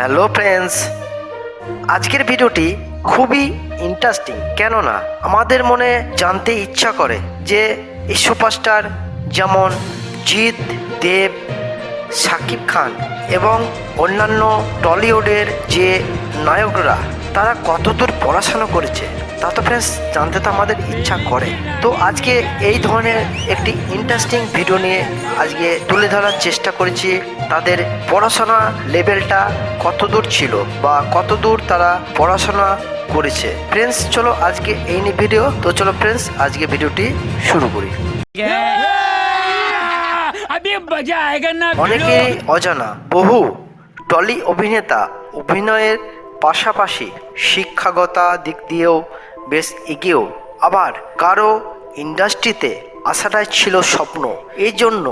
Hello friends, আজকের ভিডিওটি খুবই ইন্টারেস্টিং। কেননা আমাদের মনে জানতে ইচ্ছা করে যে এই সুপারস্টার যেমন জিৎ, দেব, শাকিব খান এবং অন্যান্য টলিউডের যে নায়করা তারা কতদূর পড়াশোনা করেছে তা তো ফ্রেন্ডস জানতে তো আমাদের ইচ্ছা করে। তো আজকে এই ধরনের একটি ইন্টারেস্টিং ভিডিও নিয়ে আজকে তুলে ধরার চেষ্টা করেছি তাদের পড়াশোনা লেভেলটা কতদূর ছিল বা কতদূর তারা পড়াশোনা করেছে। ফ্রেন্ডস চলো আজকে এই নিয়ে ভিডিও। তো চলো ফ্রেন্ডস আজকে ভিডিওটি শুরু করি। অনেকেই অজানা বহু টলি অভিনেতা অভিনয়ের পাশাপাশি শিক্ষাগত দিক দিয়েও বেশ এগিয়েও, আবার কারো ইন্ডাস্ট্রিতে আসাটাই ছিল স্বপ্ন। এই জন্য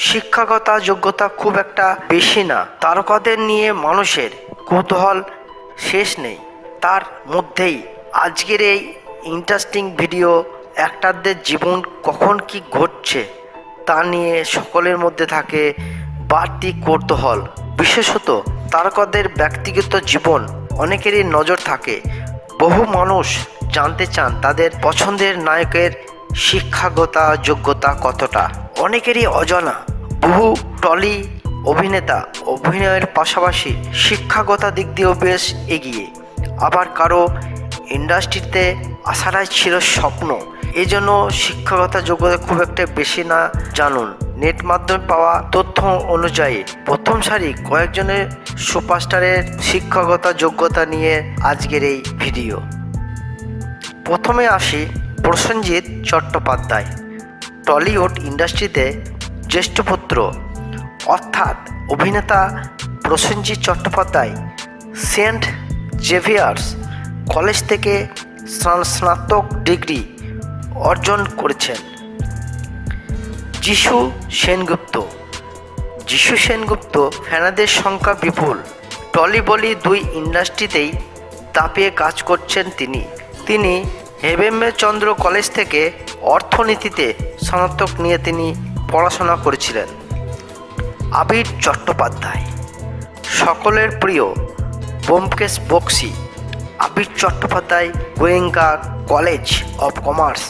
শিক্ষাগত যোগ্যতা খুব একটা বেশি না। তারকাদের নিয়ে মানুষের কৌতূহল শেষ নেই। তার মধ্যেই আজকের এই ইন্টারেস্টিং ভিডিও, অ্যাক্টরদের জীবন কখন কি ঘটছে তা নিয়ে সকলের মধ্যে থাকে বাড়তি কৌতূহল। বিশেষত তারকাদের ব্যক্তিগত জীবন অনেকেরই নজর থাকে। বহু মানুষ জানতে চান তাদের পছন্দের নায়কের শিক্ষাগত যোগ্যতা কতটা। অনেকেরই অজানা বহু টলি অভিনেতা অভিনয়ের পাশাপাশি শিক্ষাগত দিক দিয়েও বেশ এগিয়ে, আবার কারো ইন্ডাস্ট্রিতে আসাটাই ছিল স্বপ্ন। এই জন্য শিক্ষাগত যোগ্যতা খুব একটা বেশি না। জানুন নেট মাধ্যমে পাওয়া তথ্য অনুযায়ী প্রথম সারি কয়েকজনের সুপারস্টারের শিক্ষাগত যোগ্যতা নিয়ে আজকের এই ভিডিও। প্রথমে আসি প্রসেনজিৎ চট্টোপাধ্যায়। টলিউড ইন্ডাস্ট্রিতে জ্যেষ্ঠ পুত্র অর্থাৎ অভিনেতা Prosenjit Chattopadhyay Saint Xavier's College থেকে স্নাতক ডিগ্রি অর্জন করেছেন। যিশু সেনগুপ্ত ফ্যানাদের সংখ্যা বিপুল। টলি বলি দুই ইন্ডাস্ট্রিতেই দাপিয়ে কাজ করছেন তিনি হেমেচন্দ্র কলেজ থেকে অর্থনীতিতে স্নাতক নিয়ে তিনি পড়াশোনা করেছিলেন। আবির চট্টোপাধ্যায় সকলের প্রিয় Byomkesh Bakshi. Abir Chattopadhyay Goenka college of commerce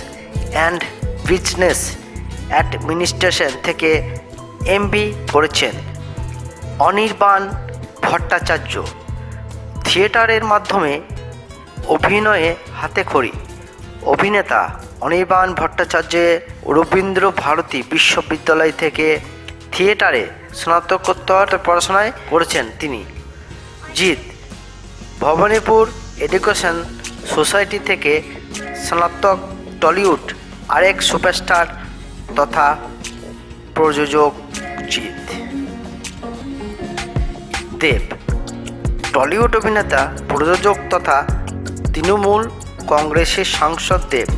and business administration থেকে এমবি করেছেন। অনির্বাণ ভট্টাচার্য থিয়েটারের মাধ্যমে অভিনয়ে হাতেখড়ি। অভিনেতা অনির্বাণ ভট্টাচার্য রবীন্দ্র ভারতী বিশ্ববিদ্যালয় থেকে থিয়েটারে স্নাতকোত্তর পড়াশোনায় করেছেন তিনি। জিৎ ভবানীপুর এডুকেশন সোসাইটি থেকে স্নাতক। টলিউড আরেক সুপারস্টার তথা প্রযোজক জিৎ। দেব টলিউড অভিনেতা, প্রযোজক তথা তৃণমূল কংগ্রেসের সাংসদ দেব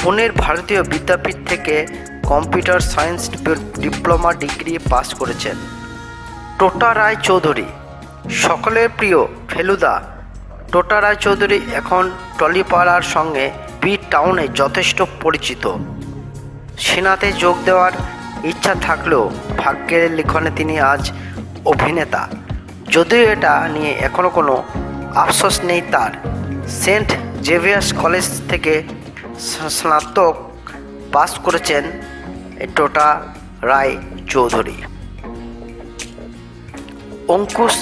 পুনের ভারতীয় বিদ্যাপীঠ থেকে computer science diploma degree pass করেছেন। টোটা রায়চৌধুরী সকলের প্রিয় ফেলুদা। টোটা রায়চৌধুরী এখন টলিপাড়ার সঙ্গে বি টাউনে যথেষ্ট পরিচিত। সেনাতে যোগ দেওয়ার ইচ্ছা থাকলেও ভাগ্যের লিখনে তিনি আজ অভিনেতা। যদিও এটা নিয়ে এখনও কোনো আফসোস নেই তার। সেন্ট জেভিয়ার্স কলেজ থেকে স্নাতক পাস করেছেন Tota Roychowdhury. Ankush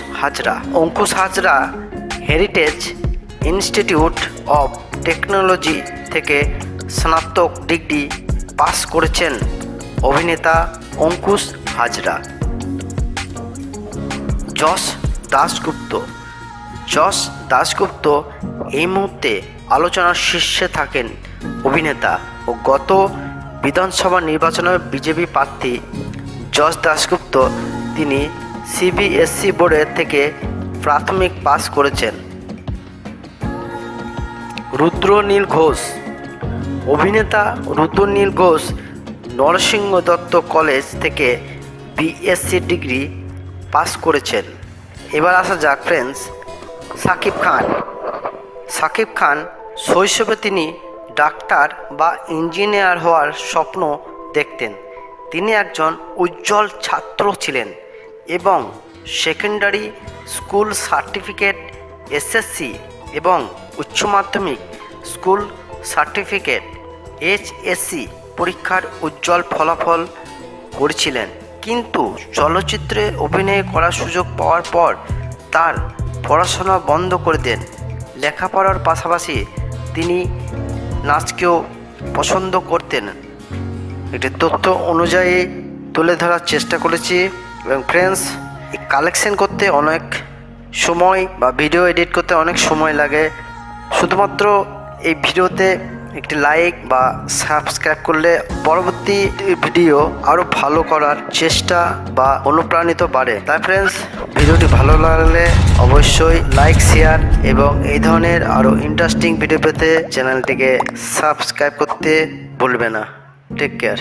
Hazra Heritage Institute of Technology থেকে স্নাতক ডিগ্রি পাস করেছেন অভিনেতা অঙ্কুশ হাজরা। যশ দাশগুপ্ত এই মুহূর্তে আলোচনার শীর্ষে থাকেন অভিনেতা ও গত বিধানসভা নির্বাচনে বিজেপি প্রার্থী যশ দাশগুপ্ত। তিনি সিবিএসই বোর্ডের থেকে প্রাথমিক পাস করেছেন। রুদ্রনীল ঘোষ অভিনেতা রুদ্রনীল ঘোষ নরসিংহ দত্ত কলেজ থেকে বিএসসি ডিগ্রি পাস করেছেন। এবার আসা যাক ফ্রেন্ডস শাকিব খান শৈশবে তিনি ডাক্তার বা ইঞ্জিনিয়ার হওয়ার স্বপ্ন দেখতেন। তিনি একজন উজ্জ্বল ছাত্র ছিলেন এবং সেকেন্ডারি স্কুল সার্টিফিকেট, এসএসসি এবং উচ্চ মাধ্যমিক স্কুল সার্টিফিকেট এইচএসসি পরীক্ষার উজ্জ্বল ফলাফল করেছিলেন, কিন্তু চলচ্চিত্রে অভিনয় করার সুযোগ পাওয়ার পর তার পড়াশোনা বন্ধ করে দেন। লেখাপড়ার পাশাপাশি তিনি নাচকেও পছন্দ করতেন। একটি তথ্য অনুযায়ী তুলে ধরার চেষ্টা করেছি এবং ফ্রেন্ডস, কালেকশন করতে অনেক সময় বা ভিডিও এডিট করতে অনেক সময় লাগে। শুধুমাত্র এই ভিডিওতে একটি লাইক বা সাবস্ক্রাইব করলে পরবর্তী ভিডিও আরও ভালো করার চেষ্টা বা অনুপ্রাণিত বাড়ে। তাই ফ্রেন্ডস, ভিডিওটি ভালো লাগলে অবশ্যই লাইক, শেয়ার এবং এই ধরনের আরও ইন্টারেস্টিং ভিডিও পেতে চ্যানেলটিকে সাবস্ক্রাইব করতে ভুলবে না। Take care.